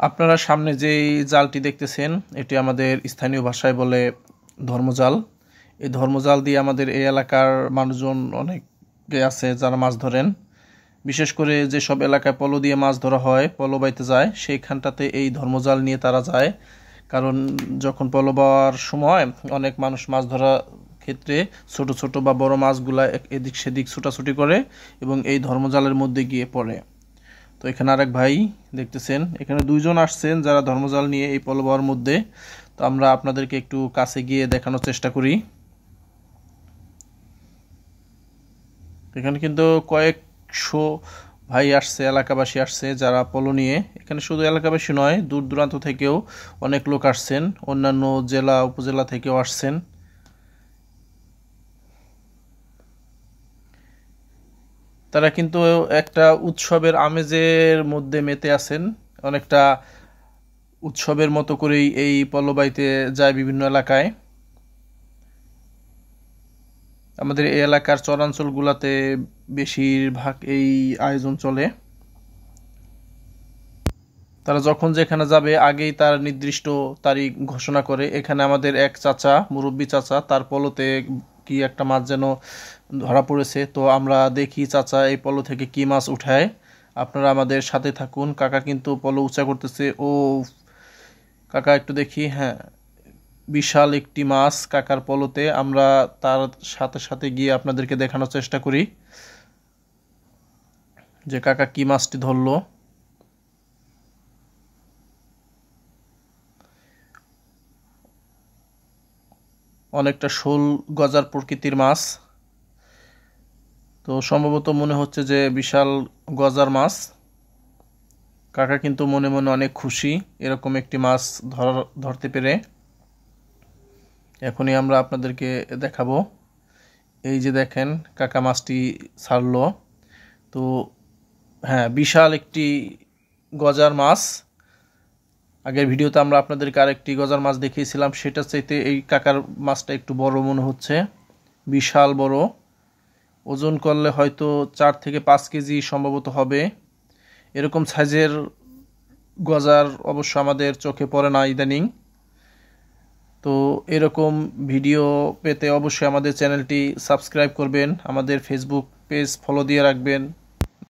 আপনারা সামনে যেই জালটি দেখতেছেন এটি আমাদের স্থানীয় ভাষায় বলে ধর্মজাল। এই ধর্মজাল দিয়ে আমাদের এই এলাকার মানুষজন অনেকে আছে যারা মাছ ধরেন। বিশেষ করে যেসব এলাকায় পলো দিয়ে মাছ ধরা হয়, পলো বাইতে যায়, সেইখানটাতে এই ধর্মজাল নিয়ে তারা যায়। কারণ যখন পলো বাওয়ার সময় অনেক মানুষ মাছ ধরার ক্ষেত্রে ছোট ছোট বা বড় মাছগুলা এদিক সেদিক ছুটাছুটি করে এবং এই ধর্মজালের মধ্যে গিয়ে পড়ে। তো এখানে আরেক ভাই দেখতেছেন, এখানে দুইজন আসছেন যারা ধর্মজাল নিয়ে এই পলো বাওয়ার মধ্যে। তো আমরা আপনাদেরকে একটু কাছে গিয়ে দেখানোর চেষ্টা করি। এখানে কিন্তু কয়েকশো ভাই আসছে, এলাকাবাসী আসছে যারা পলো নিয়ে। এখানে শুধু এলাকাবাসী নয়, দূর দূরান্ত থেকেও অনেক লোক আসছেন, অন্যান্য জেলা উপজেলা থেকেও আসছেন। তারা কিন্তু একটা উৎসবের আমেজের মধ্যে মেতে আছেন। অনেকটা উৎসবের মতো করেই এই পলো বাইতে যায় বিভিন্ন এলাকায়। আমাদের এই এলাকার চরাঞ্চলগুলোতে বেশিরভাগ এই আয়োজন চলে। তারা যখন যেখানে যাবে আগেই তার নির্দিষ্ট তারিখ ঘোষণা করে। এখানে আমাদের এক চাচা, মুরব্বী চাচা, তার পলোতে কি একটা মাছ যেন ধরা পড়েছে। তো আমরা দেখি চাচা এই পলো থেকে কি মাছ উঠায়। আপনারা আমাদের সাথে থাকুন। কাকা কিন্তু পলো উঁচা করতেছে। ও কাকা একটু দেখি, হ্যাঁ, বিশাল একটি মাছ কাকার পলোতে। আমরা তার সাথে সাথে গিয়ে আপনাদেরকে দেখানোর চেষ্টা করি যে কাকা কি মাছটি ধরলো। অনেকটা শোল গজার প্রকৃতির মাছ। তো সম্ভবত মনে হচ্ছে যে বিশাল গজার মাছ। কাকা কিন্তু মনে মনে অনেক খুশি এরকম একটি মাছ ধরতে পেরে। এখনই আমরা আপনাদেরকে দেখাবো। এই যে দেখেন কাকা মাছটি ছাড়লো। তো হ্যাঁ, বিশাল একটি গজার মাছ। আগের ভিডিওতে আমরা আপনাদেরকে আরেকটি গজার মাছ দেখিয়েছিলাম, সেটা চাইতে এই কাকার মাছটা একটু বড় মনে হচ্ছে, বিশাল বড়। ওজন করলে হয়তো 4 থেকে 5 কেজি সম্ভবত হবে। এরকম সাইজের গজার অবশ্য আমাদের চোখে পড়ে না ইদানিং। তো এরকম ভিডিও পেতে অবশ্যই আমাদের চ্যানেলটি সাবস্ক্রাইব করবেন, আমাদের ফেসবুক পেজ ফলো দিয়ে রাখবেন।